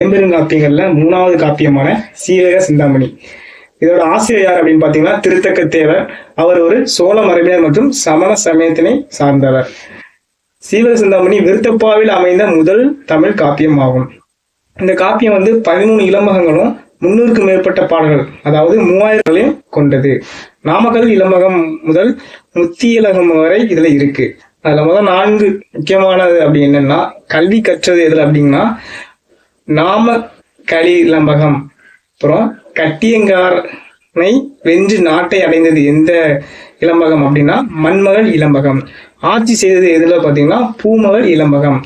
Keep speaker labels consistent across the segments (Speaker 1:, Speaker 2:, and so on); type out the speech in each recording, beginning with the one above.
Speaker 1: ஐம்பெருங்காப்பியங்கள்ல 3வது காப்பியமான சீவக சிந்தாமணி. இதோட ஆசிரியர் யார் அப்படின்னு பாத்தீங்கன்னா திருத்தக்க தேவர். அவர் ஒரு சோழ மரபினர் மற்றும் சமண சமயத்தினை சார்ந்தவர். சீவக சிந்தாமணி விருத்தப்பாவில் அமைந்த முதல் தமிழ் காப்பியம் ஆகும். இந்த காப்பியம் 13 இலம்பகங்களும் 300க்கும் மேற்பட்ட பாடல்கள், அதாவது 3000 கொண்டது. நாமக்கல் இலம்பகம் முதல் முத்தியலகம் வரை இதுல இருக்கு. அதுல முதல் 4 முக்கியமானது அப்படி என்னன்னா, கல்வி கற்றது எதுல அப்படின்னா நாம களி இலம்பகம், அப்புறம் கட்டியங்காரனை வென்று நாட்டை அடைந்தது எந்த இலம்பகம் அப்படின்னா மண்மகள் இலம்பகம். ஆட்சி செய்தது எதுல பாத்தீங்கன்னா பூமகள் இலம்பகம்.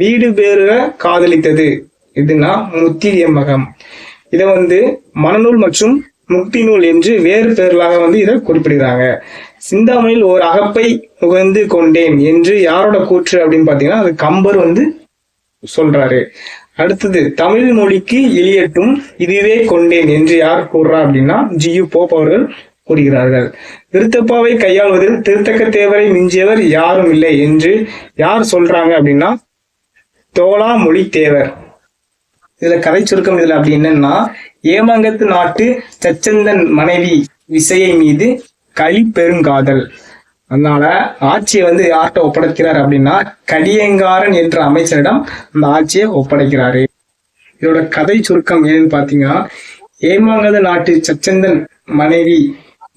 Speaker 1: வீடு பேருக காதலித்தது எதுனா முத்தி இலம்பகம். இதை மனநூல் மற்றும் முக்தி நூல் என்று வேறு பேர்களாக இதை குறிப்பிடுகிறாங்க. சிந்தாமணியில் ஒரு அகப்பை உகந்து கொண்டேன் என்று யாரோட கூற்று அப்படின்னு பாத்தீங்கன்னா அது கம்பர் சொல்றாரு. அடுத்தது தமிழ் மொழிக்கு எளியட்டும் இதுவே கொண்டேன் என்று யார் கூறுறா அப்படின்னா ஜியு போப் அவர்கள் கூறுகிறார்கள். விருத்தப்பாவை கையாள்வதில் திருத்தக்க தேவரை மிஞ்சியவர் யாரும் இல்லை என்று யார் சொல்றாங்க அப்படின்னா தோளா மொழி தேவர். இதுல கதை சுருக்கம் இதுல அப்படி என்னன்னா, ஏமாங்கத்து நாட்டு சச்சந்தன் மனைவி விசையை மீது களி பெருங்காதல், அதனால ஆட்சியை யார்கிட்ட ஒப்படைக்கிறார் அப்படின்னா கடியங்காரன் என்ற அமைச்சரிடம் அந்த ஆட்சியை ஒப்படைக்கிறாரு. இதோட கதை சுருக்கம் ஏன்னு பாத்தீங்கன்னா, ஏமாங்கத நாட்டு சச்சந்தன் மனைவி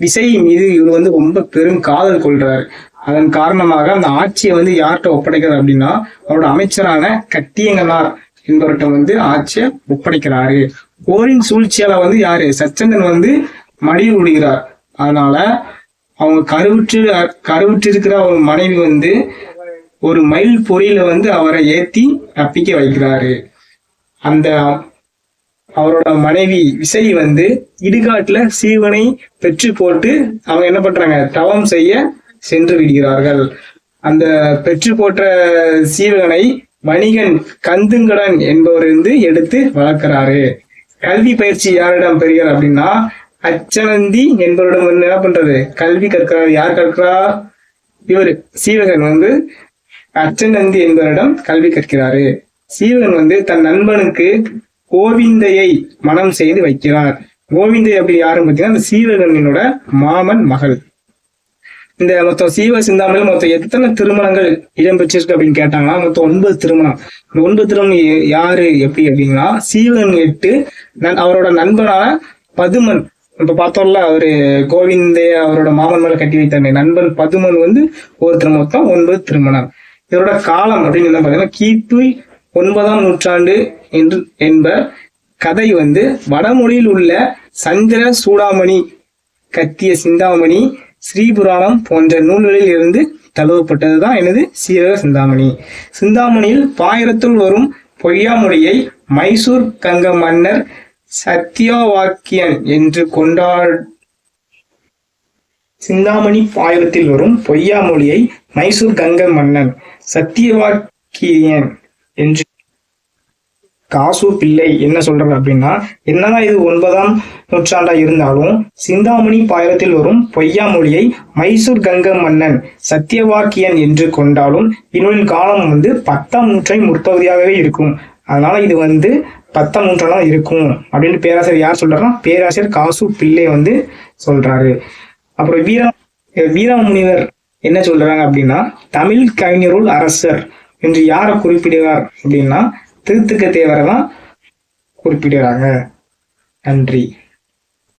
Speaker 1: விசை மீது இவர் ரொம்ப பெரும் காதல் கொள்றாரு. அதன் காரணமாக அந்த ஆட்சியை யார்கிட்ட ஒப்படைக்கிறார் அப்படின்னா அவரோட அமைச்சரான கட்டியங்கனார் என்பவர்கிட்ட ஆட்சியை ஒப்படைக்கிறாரு. போரின் சூழ்ச்சியால யாரு சச்சந்தன் மடிவு விடுகிறார். அதனால அவங்க கருவுற்று இருக்கிற ஒரு மனைவி ஒரு மயில் பொறியில அவரை ஏத்தி தப்பிக்க வைக்கிறாரு. அந்த அவரோட மனைவி விசை இடுகாட்டுல சீவனை பெற்று போட்டு அவங்க என்ன பண்றாங்க, தவம் செய்ய சென்று விடுகிறார்கள். அந்த பெற்று போட்ட சீவகனை வணிகன் கந்துங்கடன் என்பவர் எடுத்து வளர்க்கிறாரு. கல்வி பயிற்சி யாரிடம் பெறுகிறார் அப்படின்னா அச்சனந்தி என்பவரிடம் என்ன பண்றது, கல்வி கற்கிறார். யார் கற்கிறார்? இவர் சீவகன் அச்சனந்தி என்பவரிடம் கல்வி கற்கிறாரு. சீவகன் தன் நண்பனுக்கு கோவிந்தையை மனம் செய்து வைக்கிறார். கோவிந்தை அப்படி யாரும் பார்த்தீங்கன்னா அந்த சீவகனோட மாமன் மகள். இந்த மொத்தம் சீவக சிந்தாமணியில் மொத்தம் எத்தனை திருமணங்கள் இடம்பெற்றிருக்கு அப்படின்னு கேட்டாங்கன்னா மொத்தம் 9 திருமணம். இந்த 9 திருமணம் யாரு எப்படி அப்படின்னா சீவகன் 8, அவரோட நண்பனான பதுமன், இப்ப பார்த்தோம்ல அவரு கோவிந்தே அவரோட மாமன் மேல கட்டி வைத்தாங்க, நண்பன் பதுமன் ஒருத்தர், மொத்தம் 9 திருமணம். இதோட காலம் அப்படின்னு என்ன பாத்தீங்கன்னா கிபி 9ஆம் நூற்றாண்டு என்ப கதை வடமொழியில் உள்ள சந்திர சூடாமணி கத்திய சிந்தாமணி, ஸ்ரீபுராணம் போன்ற நூல்களில் இருந்து தழுவப்பட்டதுதான் எனது சீவக சிந்தாமணி. சிந்தாமணியில் பாயிரத்துள் வரும் பொய்யாமொழியை மைசூர் கங்க மன்னர் சத்தியவாக்கியன் என்று சிந்தாமணி பாயிரத்தில் வரும் பொய்யாமொழியை மைசூர் கங்க மன்னன் சத்தியவாக்கியன் என்று காசு பிள்ளை என்ன சொல்றாரு அப்படின்னா, என்னதான் இது 9ஆம் நூற்றாண்டா இருந்தாலும் சிந்தாமணி பாயிரத்தில் வரும் பொய்யாமொழியை மைசூர் கங்க மன்னன் சத்தியவாக்கியன் என்று கொண்டாலும் இந்நூலின் காலம் 10ஆம் நூற்றாண்டின் முற்பகுதியாகவே இருக்கும். அதனால இது 10ஆம் நூற்றாண்டா இருக்கும் அப்படின்னு பேராசிரியர் யார் சொல்றாருன்னா பேராசிரியர் காசு பிள்ளை சொல்றாரு. அப்புறம் வீரமுனிவர் என்ன சொல்றாங்க அப்படின்னா தமிழ் கவிஞருள் அரசர் என்று யாரை குறிப்பிடுவார் அப்படின்னா திருத்தக்க தேவரை தான் குறிப்பிடுறாங்க. நன்றி.